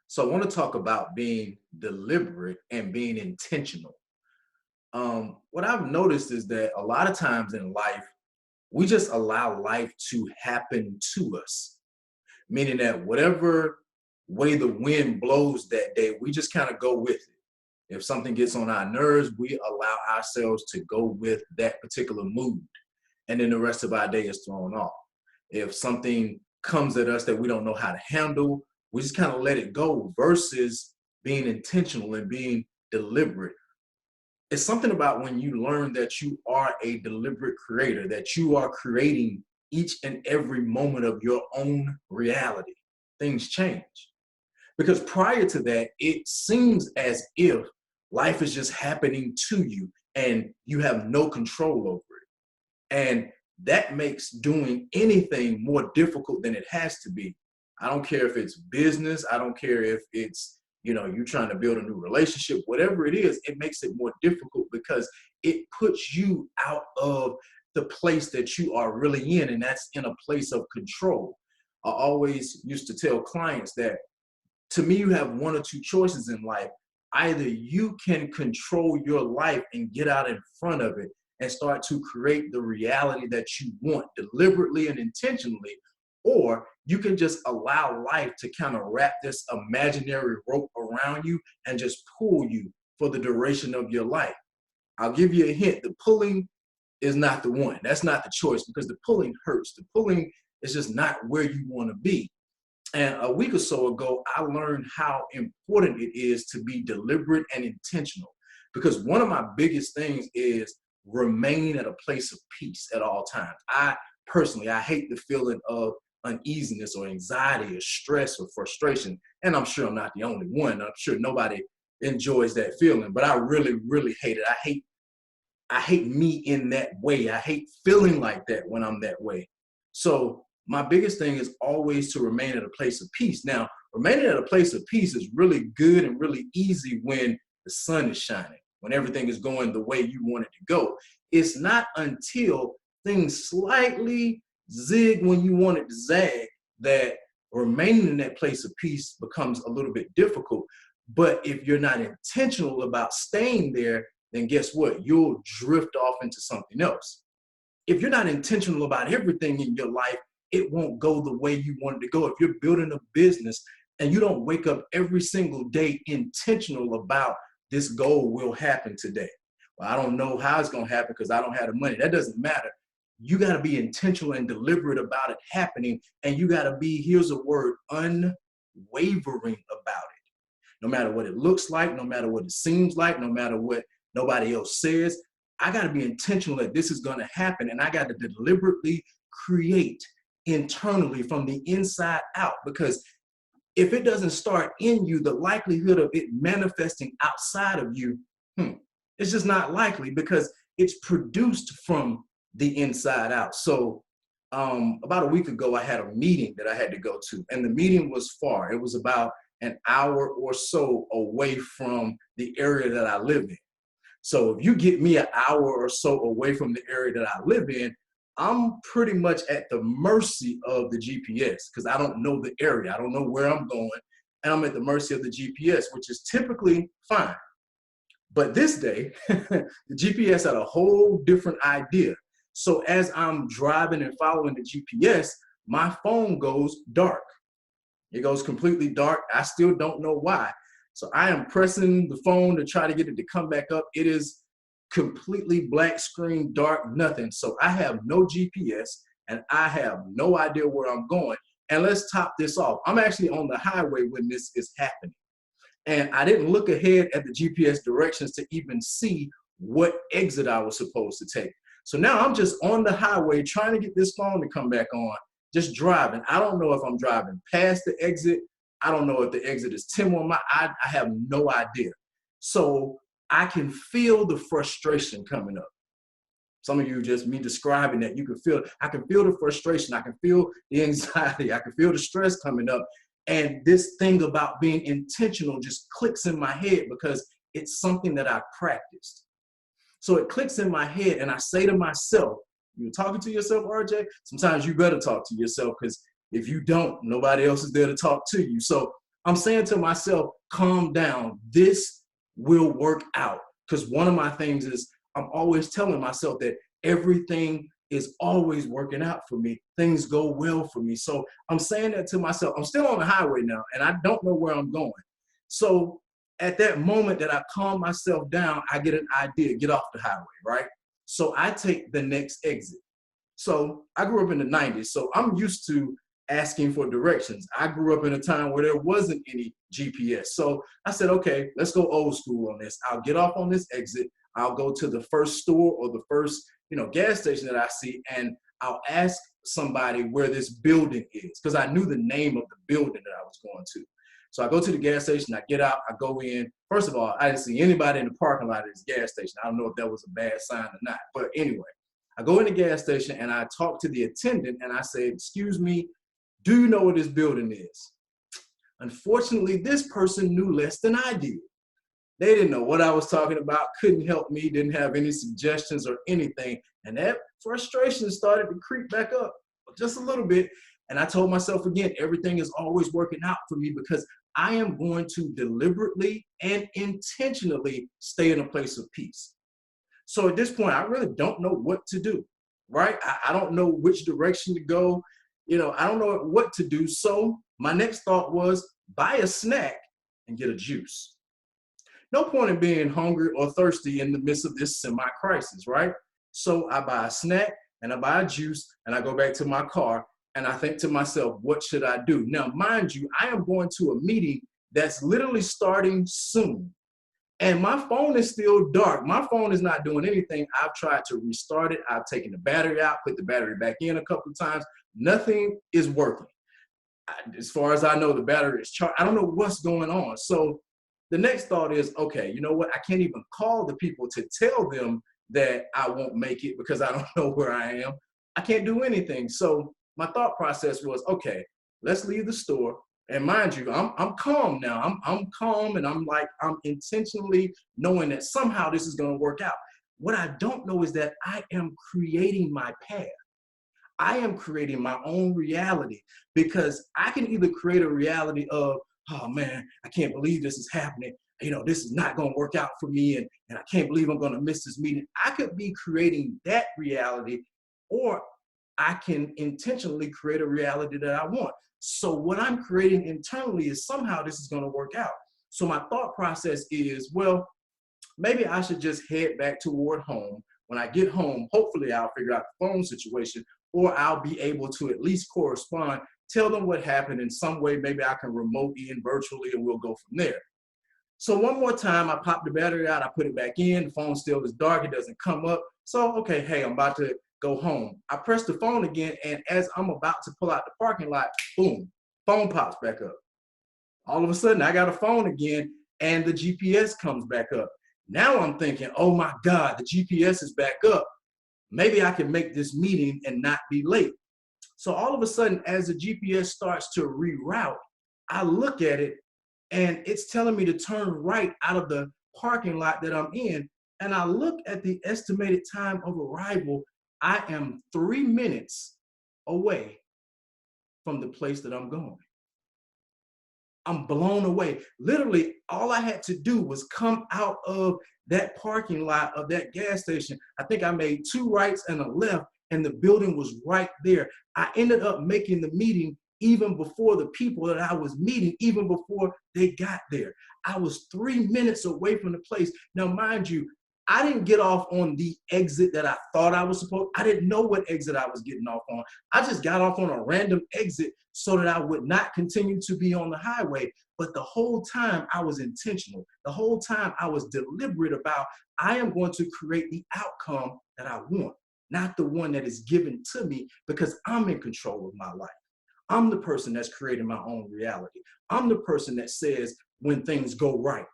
So I want to talk about being deliberate and being intentional. What I've noticed is that a lot of times in life, we just allow life to happen to us, meaning that whatever way the wind blows that day, we just kind of go with it. If something gets on our nerves, we allow ourselves to go with that particular mood, and then the rest of our day is thrown off. If something comes at us that we don't know how to handle, we just kind of let it go versus being intentional and being deliberate. It's something about when you learn that you are a deliberate creator, that you are creating each and every moment of your own reality. Things change. Because prior to that, it seems as if life is just happening to you and you have no control over it. And that makes doing anything more difficult than it has to be. I don't care if it's business, I don't care if it's, you're trying to build a new relationship, whatever it is, it makes it more difficult because it puts you out of the place that you are really in, and that's in a place of control. I always used to tell clients that to me, you have one or two choices in life. Either you can control your life and get out in front of it and start to create the reality that you want deliberately and intentionally, or you can just allow life to kind of wrap this imaginary rope around you and just pull you for the duration of your life. I'll give you a hint. The pulling is not the one. That's not the choice because the pulling hurts. The pulling is just not where you want to be. And a week or so ago, I learned how important it is to be deliberate and intentional. Because one of my biggest things is remain at a place of peace at all times. I hate the feeling of uneasiness or anxiety or stress or frustration. And I'm sure I'm not the only one. I'm sure nobody enjoys that feeling, but I really, really hate it. I hate me in that way. I hate feeling like that when I'm that way. So my biggest thing is always to remain at a place of peace. Now, remaining at a place of peace is really good and really easy when the sun is shining, when everything is going the way you want it to go. It's not until things slightly zig when you want it to zag that remaining in that place of peace becomes a little bit difficult. But if you're not intentional about staying there, then guess what? You'll drift off into something else. If you're not intentional about everything in your life, it won't go the way you want it to go. If you're building a business and you don't wake up every single day intentional about this goal will happen today. Well, I don't know how it's going to happen because I don't have the money. That doesn't matter. You got to be intentional and deliberate about it happening. And you got to be, here's a word, unwavering about it. No matter what it looks like, no matter what it seems like, no matter what nobody else says, I got to be intentional that this is going to happen. And I got to deliberately create internally from the inside out, because if it doesn't start in you, the likelihood of it manifesting outside of you, it's just not likely because it's produced from the inside out. So about a week ago, I had a meeting that I had to go to, and the meeting was far. It was about an hour or so away from the area that I live in. So if you get me an hour or so away from the area that I live in, I'm pretty much at the mercy of the GPS because I don't know the area. I don't know where I'm going, and I'm at the mercy of the GPS, which is typically fine. But this day, the GPS had a whole different idea. So as I'm driving and following the GPS, my phone goes dark. It goes completely dark. I still don't know why. So I am pressing the phone to try to get it to come back up. It is completely black screen, dark, nothing. So I have no GPS and I have no idea where I'm going. And let's top this off. I'm actually on the highway when this is happening. And I didn't look ahead at the GPS directions to even see what exit I was supposed to take. So now I'm just on the highway trying to get this phone to come back on, just driving. I don't know if I'm driving past the exit. I don't know if the exit is 10 more miles. I have no idea. So I can feel the frustration coming up. Some of you, just me describing that, you can feel, I can feel the frustration. I can feel the anxiety. I can feel the stress coming up. And this thing about being intentional just clicks in my head because it's something that I practiced. So it clicks in my head and I say to myself, you're talking to yourself, RJ? Sometimes you better talk to yourself because if you don't, nobody else is there to talk to you. So I'm saying to myself, calm down. This will work out. Because one of my things is I'm always telling myself that everything is always working out for me. Things go well for me. So I'm saying that to myself. I'm still on the highway now and I don't know where I'm going. So at that moment that I calm myself down, I get an idea, get off the highway, right? So I take the next exit. So I grew up in the 90s, so I'm used to asking for directions. I grew up in a time where there wasn't any GPS. So I said, okay, let's go old school on this. I'll get off on this exit. I'll go to the first store or the first, gas station that I see, and I'll ask somebody where this building is because I knew the name of the building that I was going to. So I go to the gas station, I get out, I go in. First of all, I didn't see anybody in the parking lot of this gas station. I don't know if that was a bad sign or not, but anyway, I go in the gas station and I talk to the attendant and I say, excuse me, do you know what this building is? Unfortunately, this person knew less than I did. They didn't know what I was talking about, couldn't help me, didn't have any suggestions or anything. And that frustration started to creep back up just a little bit. And I told myself again, everything is always working out for me because I am going to deliberately and intentionally stay in a place of peace. So at this point, I really don't know what to do, right? I don't know which direction to go. I don't know what to do. So my next thought was buy a snack and get a juice. No point in being hungry or thirsty in the midst of this semi-crisis, right? So I buy a snack and I buy a juice and I go back to my car and I think to myself, what should I do? Now, mind you, I am going to a meeting that's literally starting soon. And my phone is still dark. My phone is not doing anything. I've tried to restart it. I've taken the battery out, put the battery back in a couple of times. Nothing is working. As far as I know, the battery is charged. I don't know what's going on. So the next thought is, okay, you know what? I can't even call the people to tell them that I won't make it because I don't know where I am. I can't do anything. So my thought process was, okay, let's leave the store. And mind you, I'm calm now. I'm calm and I'm intentionally knowing that somehow this is going to work out. What I don't know is that I am creating my path. I am creating my own reality because I can either create a reality of, oh man, I can't believe this is happening. This is not going to work out for me and I can't believe I'm going to miss this meeting. I could be creating that reality, or I can intentionally create a reality that I want. So what I'm creating internally is somehow this is going to work out. So my thought process is, well, maybe I should just head back toward home. When I get home, hopefully I'll figure out the phone situation, or I'll be able to at least correspond, tell them what happened in some way. Maybe I can remote in virtually and we'll go from there. So one more time, I pop the battery out, I put it back in, the phone still is dark, it doesn't come up. So, okay, hey, I'm about to go home. I press the phone again, and as I'm about to pull out the parking lot, boom, phone pops back up. All of a sudden, I got a phone again, and the GPS comes back up. Now I'm thinking, oh my God, the GPS is back up. Maybe I can make this meeting and not be late. So all of a sudden, as the GPS starts to reroute, I look at it and it's telling me to turn right out of the parking lot that I'm in. And I look at the estimated time of arrival. I am 3 minutes away from the place that I'm going. I'm blown away. Literally, all I had to do was come out of that parking lot of that gas station. I think I made 2 rights and a left, and the building was right there. I ended up making the meeting even before the people that I was meeting, even before they got there. I was 3 minutes away from the place. Now, mind you, I didn't get off on the exit that I thought I was supposed. I didn't know what exit I was getting off on. I just got off on a random exit so that I would not continue to be on the highway. But the whole time I was intentional. The whole time I was deliberate about, I am going to create the outcome that I want, not the one that is given to me, because I'm in control of my life. I'm the person that's creating my own reality. I'm the person that says when things go right.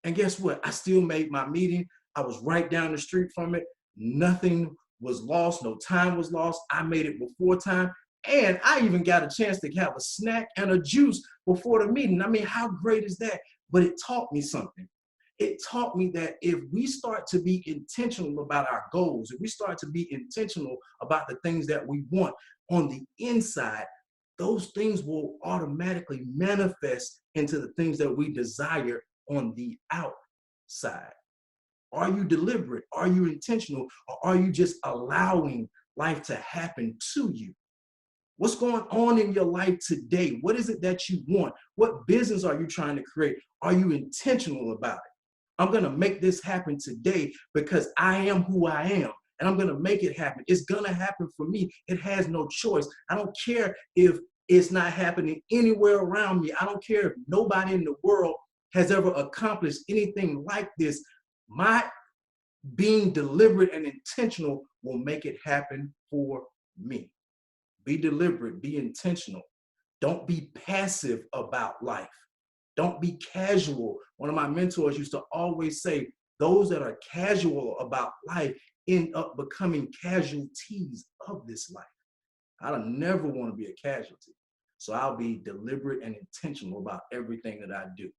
And guess what? I still made my meeting. I was right down the street from it. Nothing was lost. No time was lost. I made it before time. And I even got a chance to have a snack and a juice before the meeting. I mean, how great is that? But it taught me something. It taught me that if we start to be intentional about our goals, if we start to be intentional about the things that we want on the inside, those things will automatically manifest into the things that we desire on the outside. Are you deliberate? Are you intentional? Or are you just allowing life to happen to you? What's going on in your life today? What is it that you want? What business are you trying to create? Are you intentional about it? I'm going to make this happen today because I am who I am and I'm going to make it happen. It's going to happen for me. It has no choice. I don't care if it's not happening anywhere around me. I don't care if nobody in the world has ever accomplished anything like this. My being deliberate and intentional will make it happen for me. Be deliberate, be intentional. Don't be passive about life. Don't be casual. One of my mentors used to always say, those that are casual about life end up becoming casualties of this life. I don't never want to be a casualty. So I'll be deliberate and intentional about everything that I do.